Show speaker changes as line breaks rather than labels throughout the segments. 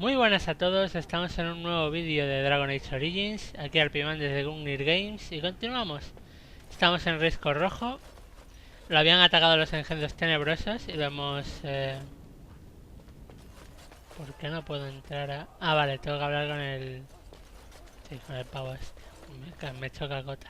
Muy buenas a todos, estamos en un nuevo vídeo de Dragon Age Origins, aquí al Pimán desde Gungnir Games y continuamos. Estamos en Risco Rojo, lo habían atacado los engendros tenebrosos y vemos... ¿Por qué no puedo entrar a...? Ah, vale, tengo que hablar con el... Sí, con el pavo este, me choca cota.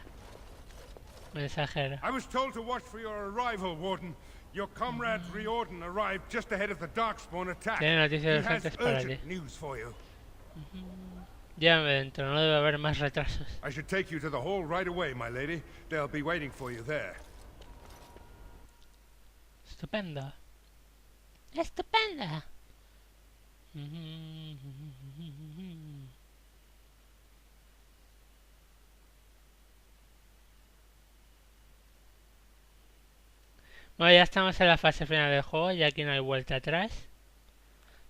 Mensajero.
I was told to watch for your arrival, Warden. Your comrade Riordan arrived just ahead of the Darkspawn attack.
Tiene noticias
He has
urgentes para ti.
urgent news for you.
Llévame dentro, no debe haber más retrasos.
I should take you to the hall right away, my lady. They'll be waiting for you there.
Estupendo. Estupendo. Bueno, ya estamos en la fase final del juego y aquí no hay vuelta atrás.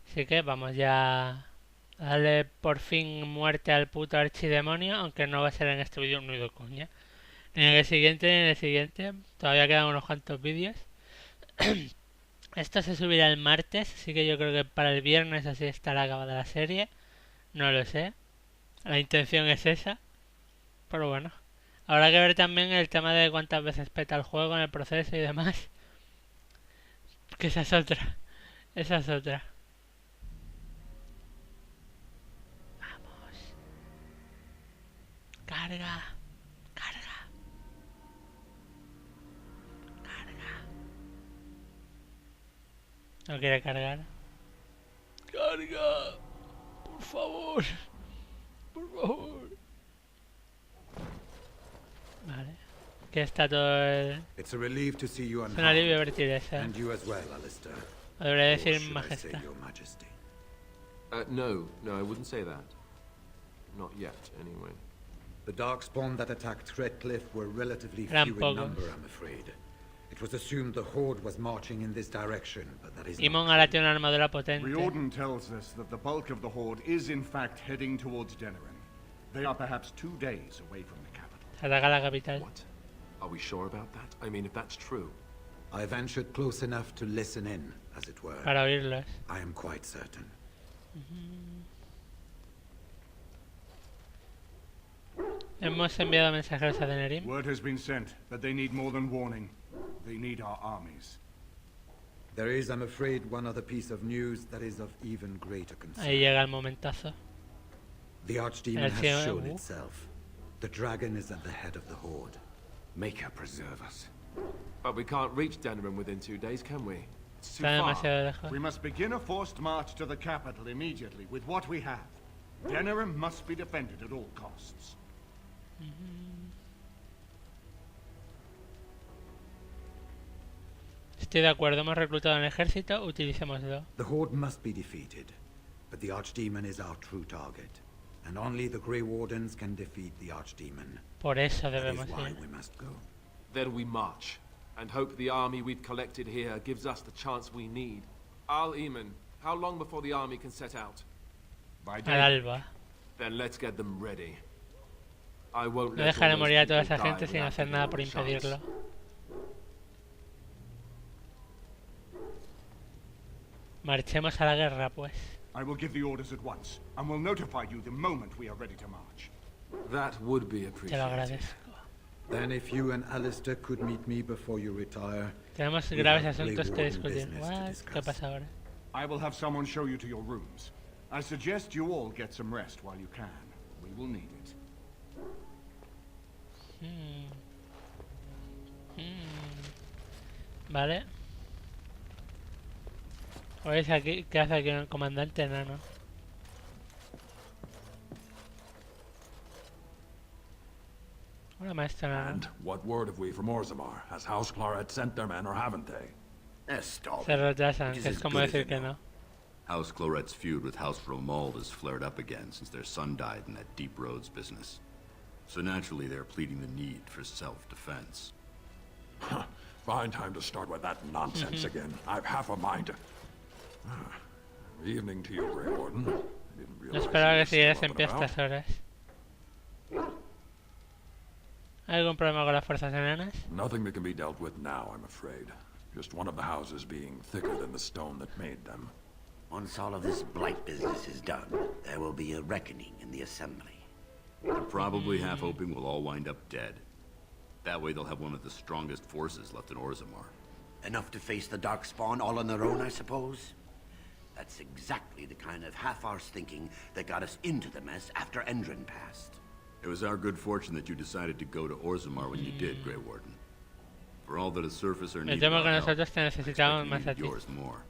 Así que vamos ya a darle por fin muerte al puto archidemonio, aunque no va a ser en este vídeo, no he ido coña. Ni en el siguiente ni en el siguiente, todavía quedan unos cuantos vídeos. Esto se subirá el martes, así que yo creo que para el viernes así estará acabada la serie. No lo sé. La intención es esa. Pero bueno. Habrá que ver también el tema de cuántas veces peta el juego en el proceso y demás. Que esa es otra. Esa es otra. Vamos. Carga. Carga. Carga. No quiere cargar. Carga. Por favor. Por favor. Vale. Que está todo el...
It's a relief to see you
Es un alivio vertir eso.
and you as well, Alistair.
O debería
Or
decir
should I say
majestad.
your majesty?
No, I wouldn't say that. Not yet, anyway.
The Darkspawn that attacked Redcliffe were relatively
Eran
few in
pocos.
number, I'm afraid. It was assumed the Horde was marching in this direction, but that is
Imon
not
ahora
true.
tiene una armadura potente.
Riordan tells us that the bulk of the Horde is in fact heading towards Denerim. They are perhaps 2 days away from the capital.
Ataca la capital.
What? Are we sure about that? I mean, if that's true.
I ventured close enough to listen in, as it were.
Para oírlos.
I am quite certain.
Hemos enviado mensajeros a Denerim.
Word has been sent that they need more than warning. They need our armies.
There is, I'm afraid, one other piece of news that is of even greater concern.
Ahí llega el momentazo.
The Archdemon
El
has
cielo-
shown itself. The dragon is at the head of the Horde.
Make her preserve us.
But we can't reach Denerim within 2 days, can we? It's too
Está
far.
demasiado lejos.
We must begin a forced march to the capital immediately with what we have. Denerim must be defended at all costs.
Estoy de acuerdo, hemos reclutado un ejército, utilicémoslo.
The Horde must be defeated, but the Archdemon is our true target. And only the Grey Wardens can defeat the Archdemon.
Por eso
That is
debemos
why
ir.
we must go.
Then we march, and hope the army we've collected here gives us the chance we need. Al-Eamon, how long before the army can set out?
By
Al alba.
Then let's get them ready. I won't
No
let
dejaré
all those
morir a toda
people
esa gente
die
sin
without
hacer
giving
nada
them
por
a chance.
impedirlo. Marchemos a la guerra, pues.
I will give the orders at once, and will notify you the moment we are ready to march.
That would be
Te lo
appreciated.
agradezco.
Then if you and Alistair could meet me before you retire,
Tenemos
We
graves
have
asuntos que
Grey
discutir.
Warden business to
What?
discuss.
¿Qué pasa ahora?
I will have someone show you to your rooms. I suggest you all get some rest while you can. We will need it.
Vale. ¿Oís aquí? ¿Qué hace aquí el comandante enano? Hola, maestro enano.
And what word have we from Orzammar? Has House Claret sent their men or haven't they?
Stop.
Se retrasan,
It is
que es
as
como
good as
decir
you
que
know.
no.
House Cloret's feud with House Romuald has flared up again since their son died in that Deep Roads business. So naturally they're pleading the need for self-defense.
Fine time to start with that nonsense again. I've half a mind to... Evening to you, Grey Warden. I didn't
No
realize
esperaba
you
que
were still
siguieras
up
en
and
pie a
about.
estas horas. ¿Hay algún problema con las fuerzas enanas?
Nothing that can be dealt with now, I'm afraid. Just one of the houses being thicker than the stone that made them.
Once all of this blight business is done, be a reckoning in the assembly.
They're probably half hoping we'll all wind up dead. That way they'll have one of the strongest forces left in Orzammar.
Enough to face the Darkspawn all on their own, I suppose? That's exactly the kind of half-arsed thinking that got us into the mess after Endrin passed.
It was our good fortune that you decided to go to Orzammar when you did, Grey Warden. For all that a surfacer
Me
needed
temo
our
que
help,
nosotros te
I
necesitábamos
expect you
más a
needed
ti.
yours more.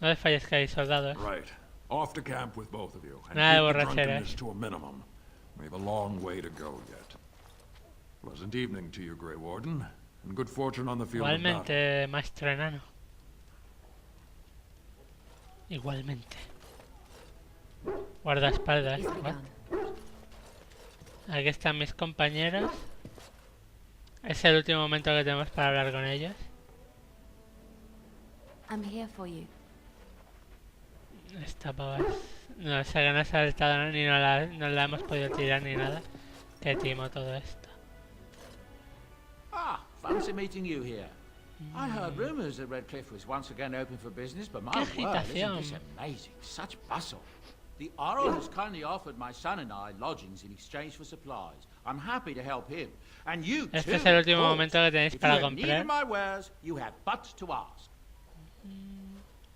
No desfallezcáis, soldados.
Right. Off to camp with both of you. And
Nada de
keep the
borracheras.
drunkenness to a minimum. We have a long way to go yet. Pleasant evening to you, Grey Warden. And good fortune on the field of battle.
Igualmente, maestro enano. Igualmente. Guardaespaldas. What? Aquí están mis compañeros. Es el último momento que tenemos para hablar con ellos.
I'm here for you.
Esta pava no sé que no se ha saltado ni no la hemos podido tirar ni nada. Qué timo todo esto.
Ah, fancy meeting you here. I heard rumours that Redcliffe was once again open for business, but my
Qué
word,
agitación.
isn't this amazing? Such bustle. The Earl has kindly offered my son and I lodgings in exchange for supplies. I'm happy to help him. And you
Este
too,
es el
of
último
course.
momento que tenéis
If
para
you have need
comprar.
of my wares, you have but to ask.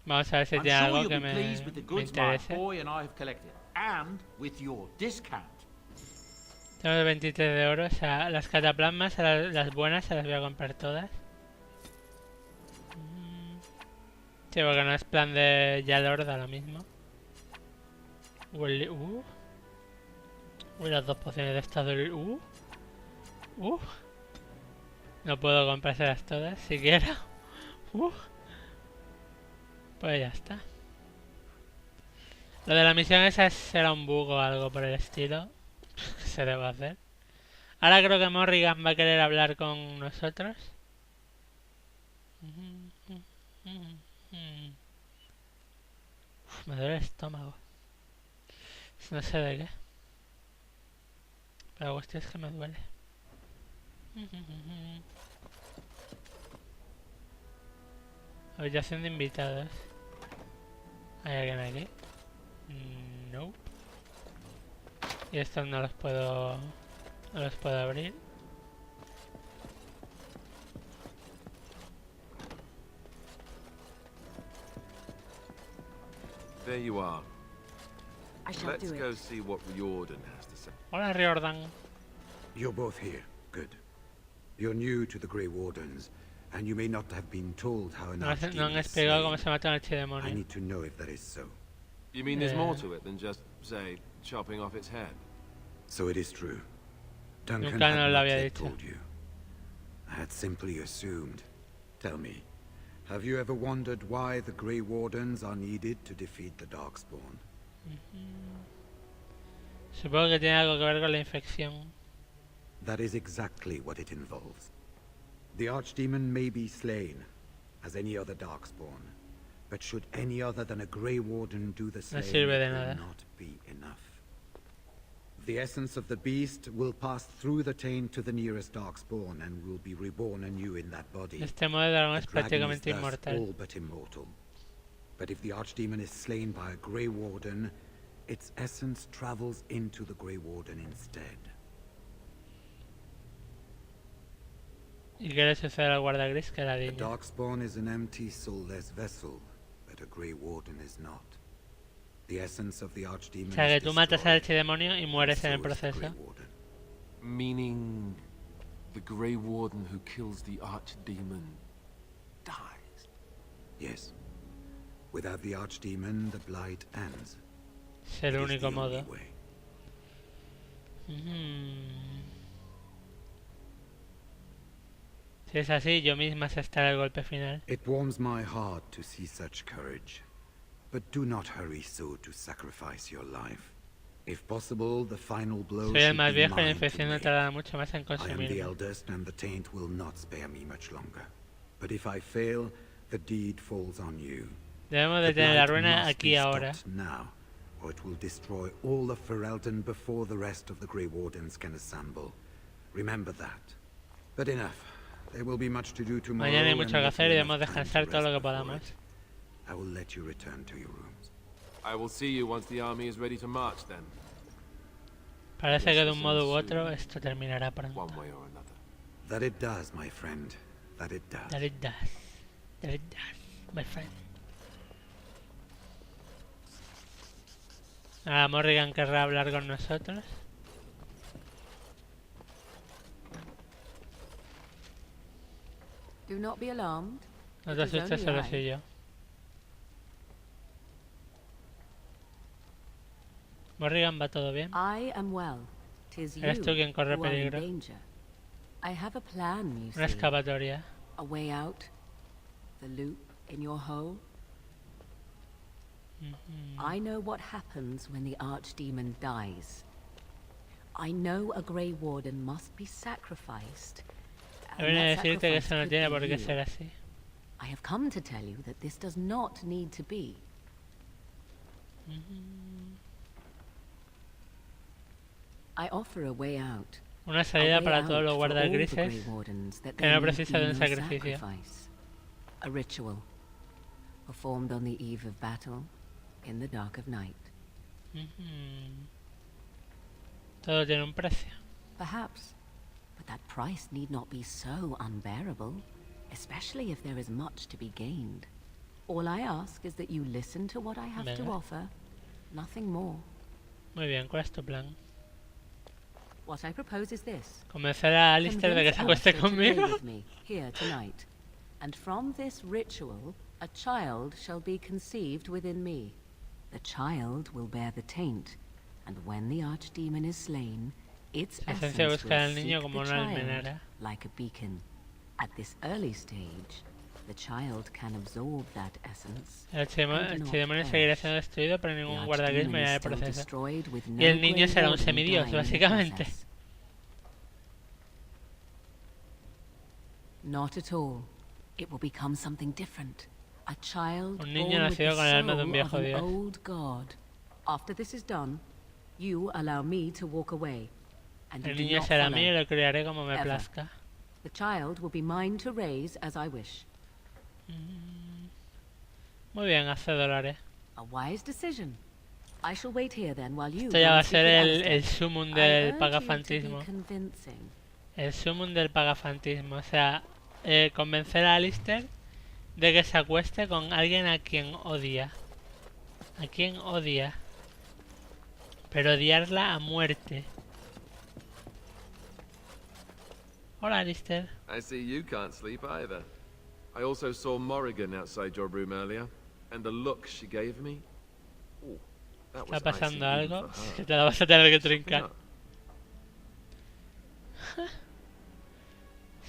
Vamos a ver si
I'm
tiene
sure
algo
you'll
que
be pleased with the
me
goods my
interese.
boy and I have collected, and with your discount.
Tengo 23 de oro, o sea, las cataplasmas, las buenas, se las voy a comprar todas. Sí, porque no es plan de ya Lord ahora mismo. Uy, las dos pociones de estado. No puedo comprárselas todas, siquiera. Pues ya está. Lo de la misión esa será un bug o algo por el estilo. ¿Qué se debe hacer? Ahora creo que Morrigan va a querer hablar con nosotros. Me duele el estómago. No sé de qué. Pero la cuestión es que me duele. Habitación de invitados. ¿Hay alguien aquí? No. Y estos no los puedo abrir.
There you are.
I shall
Let's
do
go
it.
see what Riordan has to say.
Hola, Riordan.
You're both here. Good. You're new to the Grey Wardens, and you may not have been told how an
No han
archdemon is
explicado cómo
slain.
se mata un
I
archidemonio.
need to know if that is so.
You mean there's more to it than just, say, chopping off its head?
So it is true. Duncan
Nunca
had
nos lo
not
había
yet
dicho.
told you. I had simply assumed. Tell me, have you ever wondered why the Grey Wardens are needed to defeat the Darkspawn?
Supongo que tiene algo que ver con la infección.
That is exactly what it involves. The Archdemon may be slain, as any other Darkspawn, but should any other than a Grey Warden do the slaying,
sirve de
it will
nada.
not be enough. The essence of the beast will pass through the taint to the nearest Darkspawn and will be reborn anew in that body.
Este modo de dragón
The
es
dragon is
prácticamente
thus
inmortal.
all but immortal. But if the Archdemon is slain by a Grey Warden, its essence travels into the Grey Warden instead.
¿Y qué le sucede al guardagris que la
The
niña?
Darkspawn is an empty, soulless vessel, but a Grey Warden is not. The essence of the Archdemon
O sea que
is
tú matas al
destroyed,
archidemonio y
and
mueres en el
so is the Grey
proceso.
Warden.
Meaning the Grey Warden who kills the Archdemon dies.
Yes. Without the Archdemon, the Blight ends.
Es el
It is the
único
only
modo.
way.
Si es así, yo misma sé estar el golpe final.
It warms my heart to see such courage. But do not hurry so to sacrifice your life. If possible, the final blow
Soy el
should
más
be
viejo y la
mine to
infección no
make.
tardará mucho más en
I am the
consumirme.
eldest, and the taint will not spare me much longer. But if I fail, the deed falls on you.
Debemos
The
detener la
blight
ruina
must
aquí
be
ahora.
stopped now, or it will destroy all of Ferelden before the rest of the Grey Wardens can assemble. Remember that. But enough. There will be much to do tomorrow.
Mañana hay
and
mucho que
little
hacer y
enough
debemos
time to
descansar todo lo
rest
que
before
podamos.
it. I will let you return to your rooms.
I will see you once the army is ready to march then.
Parece que de un modo u otro esto terminará pronto.
One way or another.
That it does, my friend. That it does.
That it does. That it does, my friend. Ahora Morrigan querrá hablar con nosotros.
Do not be alarmed.
No te
It is
asustes,
only
solo
I.
soy yo. Morrigan, ¿va todo bien?
I am well. 'Tis you
Eres tú quien corre
who are in
peligro.
danger. I have a plan, you
Una
see.
excavatoria.
A way out. The loop in your hole. I know what happens when the archdemon dies. I know a Grey Warden must be sacrificed.
He
and
venido a
that
decirte que
sacrifice
eso no
could
tiene
be
por qué
you.
ser así.
I have come to tell you that this does not need to be. I offer a way out.
Una salida
A way
para
out
todos los
for
guardas
all the
grises
Grey Wardens that
que
there
no
need
precisa
be
de un
no
sacrificio.
sacrifice. A ritual performed on the eve of battle in the dark of night.
Todo tiene un precio.
Perhaps, but that price need not be so unbearable, especially if there is much to be gained. All I ask is that you listen to what I have to
Venga.
offer, nothing more.
Muy bien, ¿cuál es tu plan?
What I propose is this.
Convencer a Alistair de que se
Convince
acueste
Alistair to play
conmigo.
with me here tonight. And from this ritual, a child shall be conceived within me. The child will bear the taint, and when the archdemon is slain, its
Se esencia
essence
buscar al
will
niño
seek
como
the
una
child
almenara.
like a beacon. At this early stage, the child can absorb that essence.
El
and not
archidemonio
perish.
seguirá siendo destruido, pero
The
ningún guardagris
archdemon
morirá
is
en el
still
proceso.
destroyed with
Y el
no
niño
Grey
será un
Warden
semidios,
dying in the
básicamente.
process. Not at all. It will become something different. A child
Un niño
born with the
nacido con el alma de un
soul
viejo
of an
dios.
old god. After this is done, you allow me to walk away, and you
El
do
niño
not
será
follow.
mío y lo criaré como me
Ever.
plazca.
The child will be mine to raise as I wish.
Muy bien, hacedlo, lo haré.
A wise decision. I shall wait here then while you
Esto ya
go
va a
and speak
ser
with
el
Alistair.
sumum
I
del
urge you to be
pagafantismo.
convincing.
El sumum del pagafantismo. O sea, convencer a Alistair de que se acueste con alguien a quien odia. A quien odia. Pero odiarla a muerte. Hola, Alistair.
I see you can't sleep either. I also saw Morrigan outside your room earlier, and the look she gave me. Ooh, that
¿Está
was
pasando
icing even
algo?
for her.
Que te la vas a tener que
Something
trincar.
up.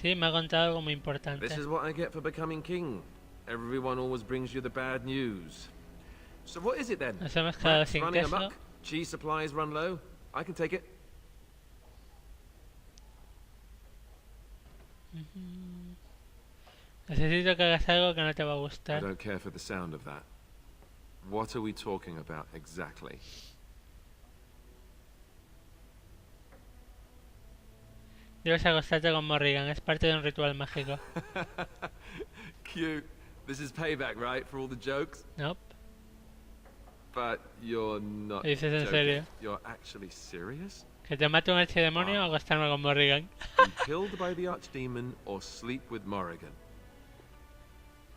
Sí, me ha contado algo muy importante.
This is what I get for becoming king. Everyone always brings you the bad news. So what is it then?
Nos hemos quedado
Rats
sin
running
queso.
amok? Cheese supplies run low? I can take it.
Necesito que hagas algo que no te va a
I
gustar.
don't care for the sound of that. What are we talking about exactly?
Debes acostarte con Morrigan, es parte de un ritual mágico.
Cute. This is payback, right, for all the jokes?
Nope.
But you're not
¿Lo dices en
joking.
serio?
You're actually serious?
Que te mate un archidemonio o acostarme con Morrigan.
Be killed by the archdemon or sleep with Morrigan?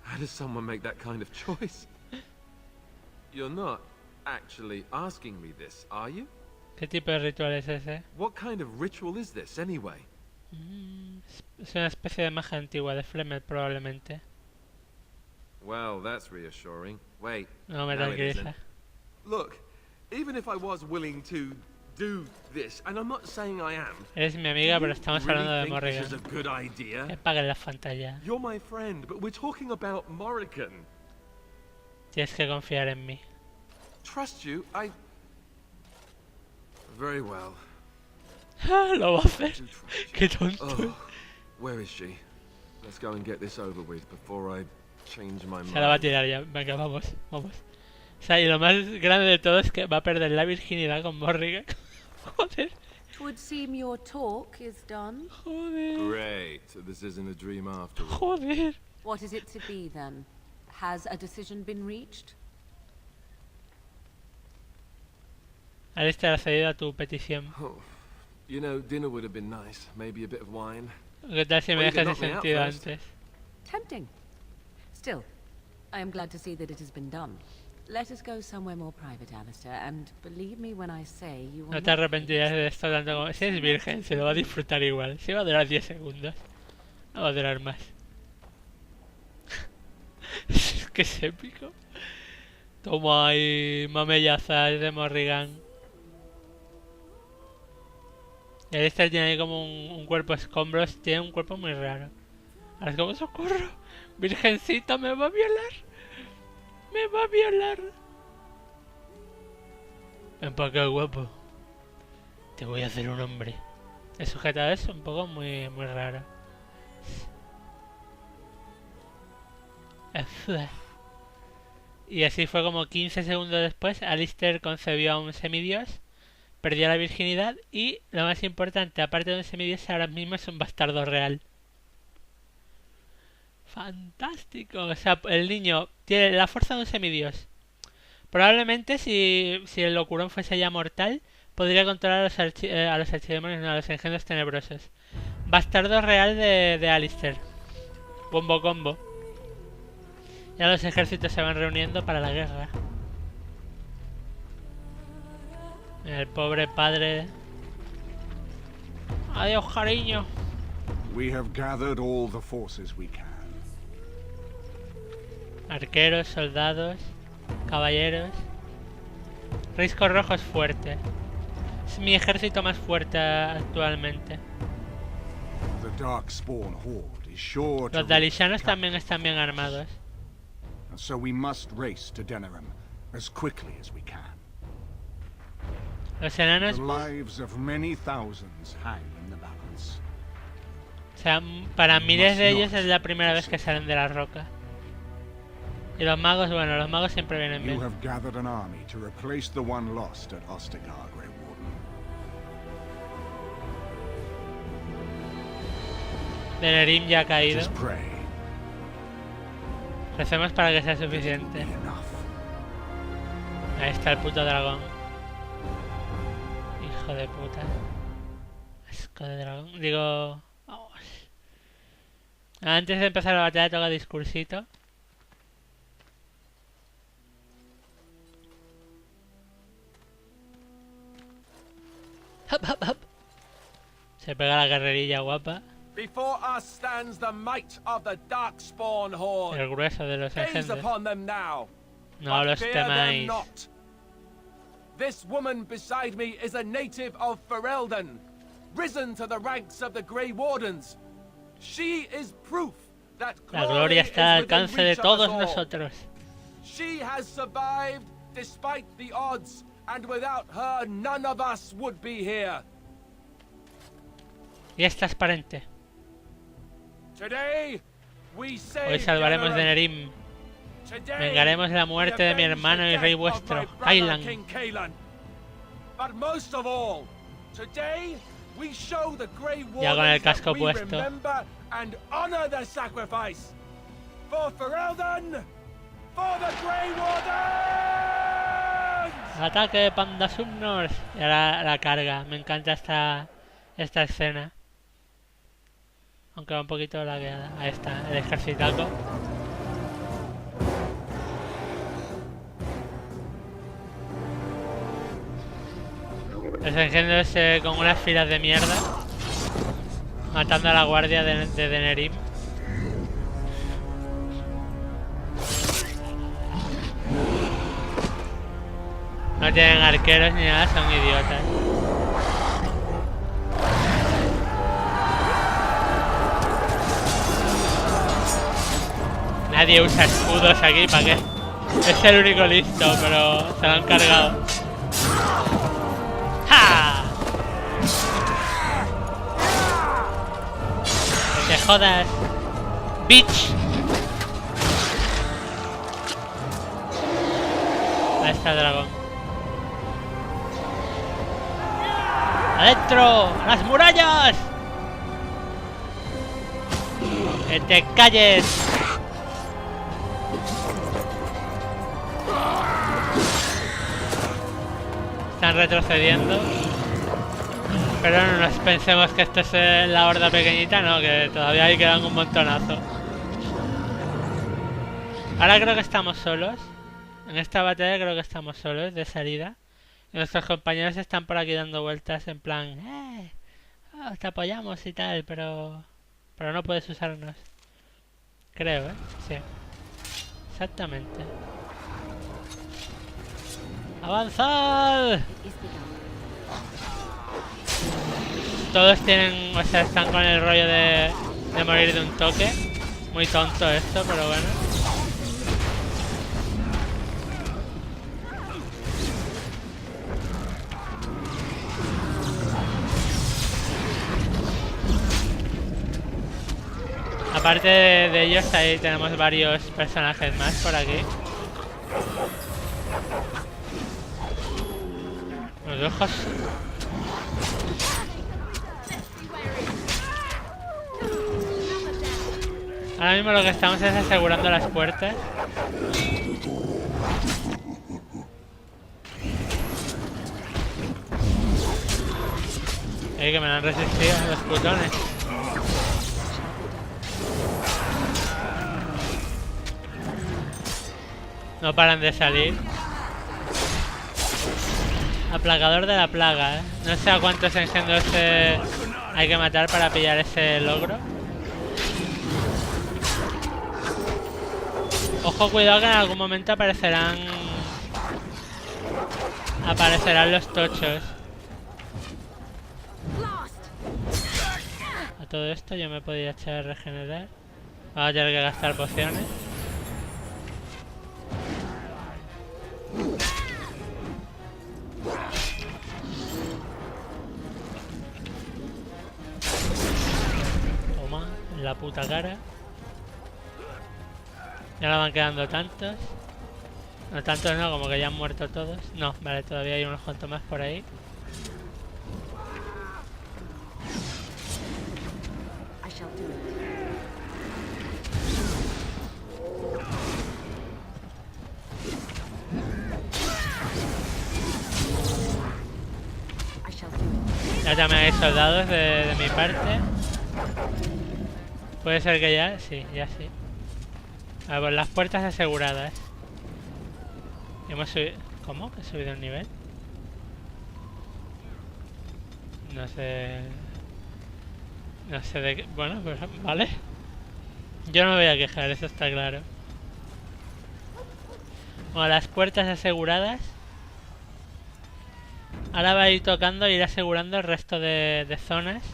How does someone make that kind of choice? You're not actually asking me this, are you?
¿Qué tipo de ritual es ese?
What kind of ritual is this, anyway?
Es una especie de magia antigua de Flemet, probablemente.
Well, that's reassuring. Wait,
No me
no, it
tranquiliza.
isn't. Look, even if I was willing to do this, and I'm not saying I am,
Eres mi amiga, pero
do you
estamos
really
hablando de
think this is
Morrigan.
a good idea?
Que paguen las pantallas.
You're my friend, but we're talking about Morrigan.
Tienes que confiar en mí.
Trust you, I... Very well.
Lo va a hacer.
Do trust you.
Qué tonto.
Oh, where is she? Let's go and get this over with before I change my
Se la va a
mind.
tirar ya. Venga, vamos, vamos. O sea, y lo más grande de todo es que va a perder la virginidad con Morrigan. Joder,
'Twould seem your talk is done.
joder,
Great, so this isn't a dream after all.
joder.
What is it to be then? Has a decision been reached?
Alistair ha cedido a tu petición.
Oh, you know, dinner would have been nice. Maybe a bit of wine.
¿Qué tal si me
Well, you
dejas
can
ese
knock me out
sentido
first.
antes?
Tempting. Still, I am glad to see that it has been done. Let us go somewhere more private, Alistair, and believe me when I say you will
No te
not
arrepentirás de esto tanto como... Si es virgen, se lo va a disfrutar igual. Si va a durar 10 segundos. No va a durar más. Es que es épico. Toma ahí mamellazas de Morrigan. Y Alistair tiene ahí como un cuerpo escombros. Tiene un cuerpo muy raro. Ahora es como socorro. Virgencita, me va a violar. Me va a violar. Ven para acá, guapo. Te voy a hacer un hombre. El sujetado es un poco muy raro. Y así fue como 15 segundos después, Alistair concebió a un semidios, perdió la virginidad y, lo más importante, aparte de un semidios, ahora mismo es un bastardo real. Fantástico. O sea, el niño tiene la fuerza de un semidios. Probablemente si el locurón fuese ya mortal, podría controlar a los archidemonios, no, a los engendros tenebrosos. Bastardo real de Alistair. Combo combo. Ya los ejércitos se van reuniendo para la guerra. El pobre padre. Adiós, cariño.
We have gathered all the forces we can.
Arqueros, soldados, caballeros. Risco Rojo es fuerte. Es mi ejército más fuerte actualmente.
The Darkspawn Horde is sure to
Los dalishanos
reach
también están bien armados.
and so we must race to Denerim as quickly as we can.
Los enanos,
The lives of many thousands hang in the balance.
o sea, para miles de ellos es la primera vez que salen de la roca. Y los magos, bueno, los magos siempre vienen
You
bien.
have gathered an army to replace the one lost at Ostagar, Grey Warden.
Denerim ya ha caído.
Just pray.
Recemos para que sea suficiente.
Be enough.
Ahí está el puto dragón. Hijo de puta. Asco de dragón. Digo... Vamos. Antes de empezar la batalla toca discursito. Hop, hop, hop. Se pega la carrerilla guapa.
Before us stands the might of the Darkspawn Horde.
El grueso de los
Gaze
engendros.
upon them now.
No
but
los
fear them
temáis.
not. This woman beside me is a native of Ferelden, risen to the ranks of the Grey Wardens. She is proof that
La
glory
gloria
is
está al
within
alcance de
reach of
todos
us all.
nosotros.
She has survived despite the odds, and without her, none of us would be here.
Y es transparente.
Today, we save
Hoy salvaremos
Denerim.
Denerim.
Today,
Vengaremos la muerte de mi
we avenge
hermano
the
y rey
death of
vuestro,
my brother,
Kailan.
King Kailan. But most of all, today we show the Grey
Ya con el
Wardens
casco
that we
puesto.
remember and honor the sacrifice. For Ferelden, for the Grey Wardens!
Ataque de Pandasumnors. Y ahora la carga. Me encanta esta escena. Aunque va un poquito lagueada. Ahí está, el ejércitaco. Los engendros con unas filas de mierda. Matando a la guardia de Denerim. No tienen arqueros ni nada, son idiotas. Nadie usa escudos aquí, ¿para qué? Es el único listo, pero se lo han cargado. ¡Ja! ¡Que te jodas! ¡Bitch! Ahí está el dragón. ¡Adentro! ¡A las murallas! ¡Que te calles! están retrocediendo. Pero no nos pensemos que esto es la horda pequeñita, no, que todavía ahí quedan un montonazo. Ahora creo que estamos solos. En esta batalla creo que estamos solos de salida. Y nuestros compañeros están por aquí dando vueltas en plan... te apoyamos y tal, pero no puedes usarnos. Creo, sí. Exactamente. ¡Avanzad! Todos tienen... O sea, están con el rollo de morir de un toque. Muy tonto esto, pero bueno. Aparte de ellos, ahí tenemos varios personajes más por aquí. Los ojos. Ahora mismo lo que estamos es asegurando las puertas. Que me lo han resistido los putones. No paran de salir. Aplacador de la plaga, No sé a cuántos engendros hay que matar para pillar ese logro. Ojo, cuidado que en algún momento aparecerán los tochos. A todo esto yo me podría echar a regenerar. Vamos a tener que gastar pociones. Toma, en la puta cara. Ya no van quedando tantos. No tantos no, como que ya han muerto todos. No, vale, todavía hay unos cuantos más por ahí. Ya también hay soldados de mi parte. Puede ser que ya, sí, ya sí. A ver, las puertas aseguradas. Hemos subido... ¿Cómo? ¿Que he subido el nivel? No sé... No sé de qué... Bueno, pues vale. Yo no me voy a quejar, eso está claro. Bueno, las puertas aseguradas. Ahora va a ir tocando e ir asegurando el resto de zonas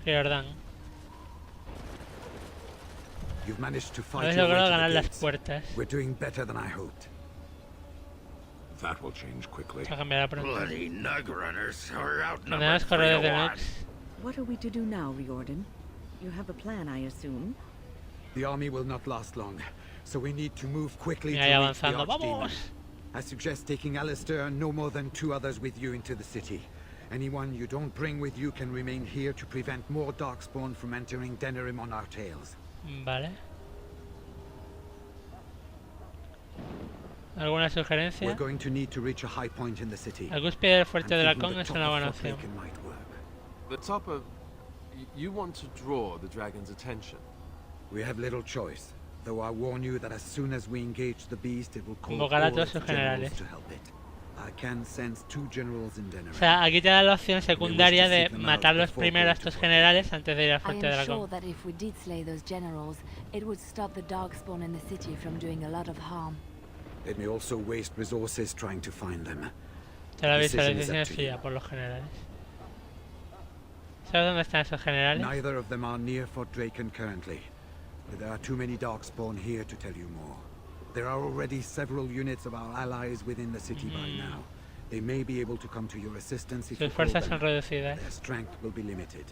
que os dan. Habéis logrado ganar las puertas. Va a cambiar pronto. Podemos correr desde Nux.
What are we to do now, Riordan? You have a plan, I assume.
The army will not last long, so we need to move quickly to
Mira,
reach the
avanzando.
Archdemon.
¡Vamos!
I suggest taking Alistair and no more than 2 others with you into the city. Anyone you don't bring with you can remain here to prevent more Darkspawn from entering Denerim on our tails.
Vale. ¿Alguna sugerencia?
We're going to need to reach a high point in the city.
La cúspide del fuerte dragón es una buena opción.
The top of... You want to draw the dragon's attention?
We have little choice. Though I warn you that as soon as we engage the beast, it will call
Convocar a
all
todos
its
sus generales.
generals to help it. I can sense 2 generals in Denerim.
O sea, aquí te da la opción secundaria de matarlos primero a estos generales antes de ir al fuerte dragón.
sure that if we did slay those generals, it would stop the Darkspawn in the city from doing a lot of harm.
It may also waste resources trying to find them.
Te lo aviso, la
Decision is
decisión
up
es
to
suya
you.
por los generales. ¿Sabes dónde están esos generales?
Neither of them are near Fort Draken currently. There are too many Darkspawn here to tell you more. There are already several units of our allies within the city by now. They may be able to come to your assistance if you
Sus
call
fuerzas
them.
son reducidas.
Their strength will be limited.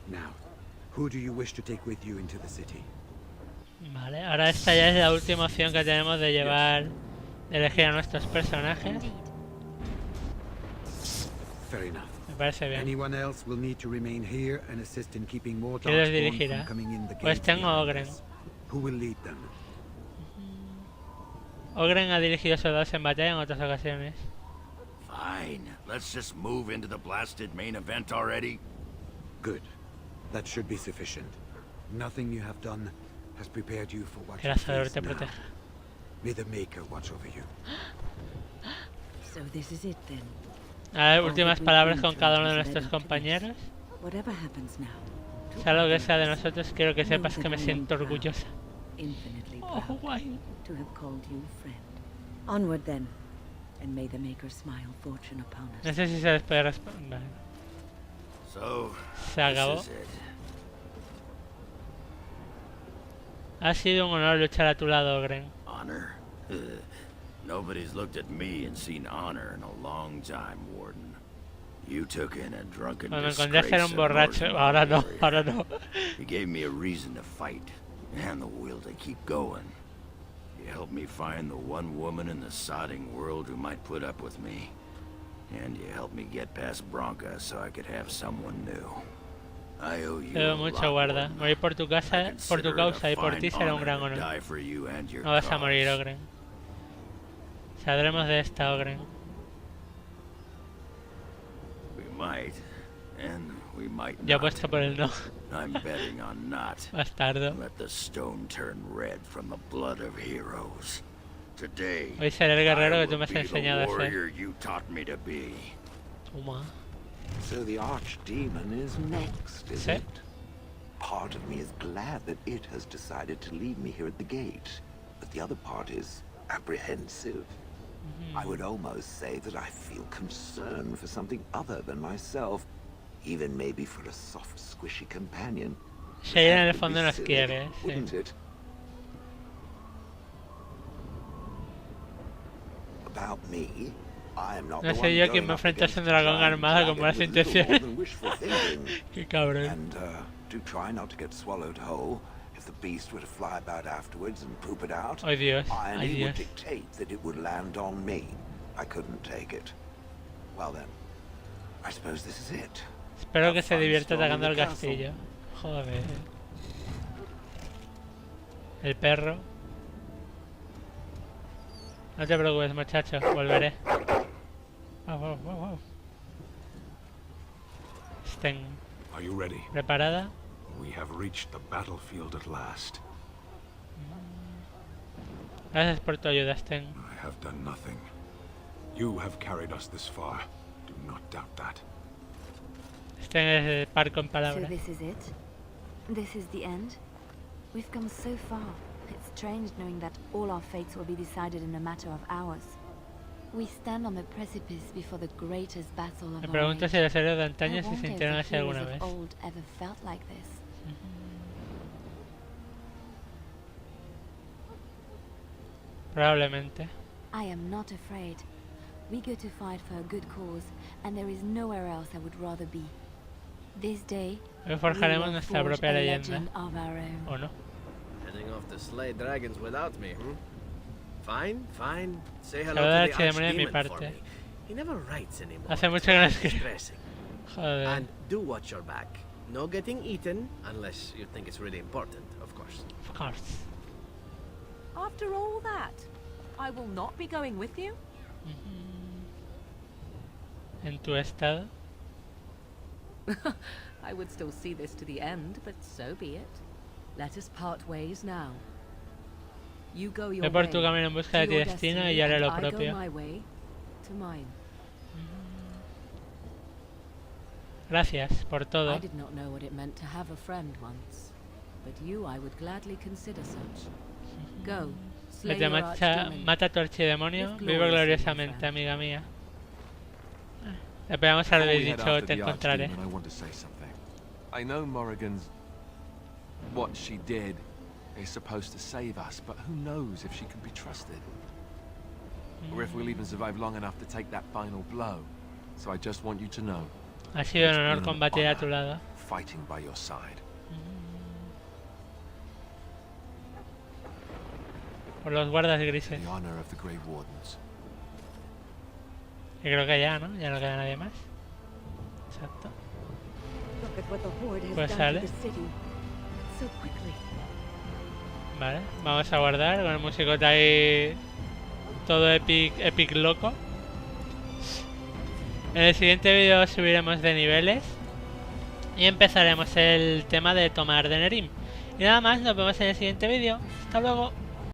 Now, who do you wish to take with you into the city?
Vale, ahora esta ya es la última opción que tenemos de llevar, de elegir a nuestros personajes.
Fair enough.
Me parece bien.
Anyone else will need to remain here and assist in keeping more
¿Quién los
Darkspawn
dirigirá?
from coming in the
Pues
gates
tengo
behind
Ogren.
us. Who will lead them?
Ogren ha dirigido soldados en batalla en otras ocasiones.
Fine. Let's just move into the blasted main event already.
Good. That should be sufficient. Nothing you have done has prepared you for what
Que
you
el asador
face
te
now.
proteja.
May the Maker watch over you.
So this is it then.
A ver, últimas palabras con cada uno de nuestros compañeros.
Whatever happens now,
Sea lo que sea de nosotros, quiero que sepas que me siento orgullosa.
infinitely
Oh,
proud
guay.
to have called you friend. Onward then, and may the Maker smile fortune upon
No
us.
sé si se les puede responder. Vale.
So,
Se acabó.
this is it.
Ha sido un honor luchar a tu lado, Ogren.
Honor? Nobody's looked at me and seen honor in a long time, Warden. You took in a drunken
Cuando me encontré a ser un
disgrace
borracho,
of an
ahora no,
ordinary
ahora
warrior.
no.
You gave me a reason to fight, and the will to keep going. You helped me find the one woman in the sodding world who might put up with me. And you helped me get past Bronca so I could have someone new. I owe you
Te
a
doy mucho,
lot,
guarda.
Warden.
Morir por tu
I
casa, por tu
consider it
causa
a
y por
fine
ti será un
honor
gran
to
honor.
die for you and your
No vas a
cause.
morir, Ogren. Saldremos de esta, Ogren.
We might, and we might
Yo
not.
apuesto por el no.
I'm betting on not.
Bastardo.
Let the stone turn red from the blood of heroes. Today,
Hoy seré el guerrero
I
que tú
will
me has
be the
enseñado a ser.
warrior you taught me to be.
Toma.
So the archdemon is next, is
Sí.
it? Part of me is glad that it has decided to leave me here at the gate, but the other part is apprehensive. I would almost say that I feel concern for something other than myself, even maybe for a soft, squishy companion.
Sheila en el
That would
fondo
be
nos
silly,
quiere, sí.
wouldn't it? About me, I am not
No
the
sé
one
yo quién
going
me
up
enfrentase a un
against
dragón
giant
armado con
dragon
buenas
with little more
intenciones.
than wishful thinking.
Qué cabrón.
And do try not to get swallowed whole. If the beast were to fly about afterwards and poop it out,
Ay, Dios.
irony
Ay,
would
Dios.
dictate that it would land on me. I couldn't take it. Well then, I suppose this is it.
Espero que se
Have fun
divierta
storming
atacando
the
el
castle.
castillo. Joder. El perro. No te preocupes, muchacho. Volveré. Wow, wow, wow, wow. Estén
Are you ready?
preparada.
We have reached the battlefield at last.
Gracias por tu ayuda, Sten.
I have done nothing. You have carried us this far. Do not doubt that.
Sten es el parco en
So
palabras.
this is it? This is the end? We've come so far. It's strange knowing that all our fates will be decided in a matter of hours. We stand on the precipice before the greatest battle of
Me
our
pregunto
age.
si los héroes de
I
antaño se
wonder if
sintieron
the
así alguna
heroes
vez.
of old ever felt like this.
Probablemente.
I am not afraid. We go to fight for a good cause, and there is nowhere else I would rather be. This day,
Hoy
we
forjaremos
will
nuestra
forge
propia
a
leyenda.
legend of our own.
¿O no?
Heading off to slay dragons without me, hmm? Fine, fine. Say hello
Saluda al
to the
archidemonio de mi
archdemon for
parte.
me. He never writes anymore.
Hace mucho que no escribe.
Distressing.
Joder.
And do watch your back. No getting eaten, unless you think it's really important, of course.
Of course.
After all that, I will not be going with you.
En tu estado.
I would still see this to the end, but so be it. Let us part ways now. You go your
Ve por
way
tu camino en busca de
to
tu
your
destino
destiny,
y yo haré
and
lo
I go
propio.
my way to mine.
Gracias por todo.
I did not know what it meant to have a friend once, but you I would gladly consider such. Go, slay
Vete,
your
mata
archdemon.
a tu archidemonio.
Live
Vive
gloriously,
gloriosamente,
my friend.
amiga mía. Le podemos haber
Before we head
dicho
after
te
the
encontraré.
Archdemon, I want to say something. I know Morrigan's... what she did is supposed to save us, but who knows if she can be trusted? Or if we'll even survive long enough to take that final blow. So I just want you to know.
Ha sido un
it's
honor
been an
combatir a tu
honor
lado.
fighting by your side.
Por los guardas
To
grises.
the honor of the Grey Wardens.
Y creo que ya, ¿no? Ya no queda nadie más. Exacto.
Look at what the Horde has
Pues
done
sale.
to the city. So quickly.
Vale, vamos a guardar con el musicote ahí Todo epic loco. En el siguiente vídeo subiremos de niveles y empezaremos el tema de tomar Denerim. Y nada más, nos vemos en el siguiente vídeo. Hasta luego.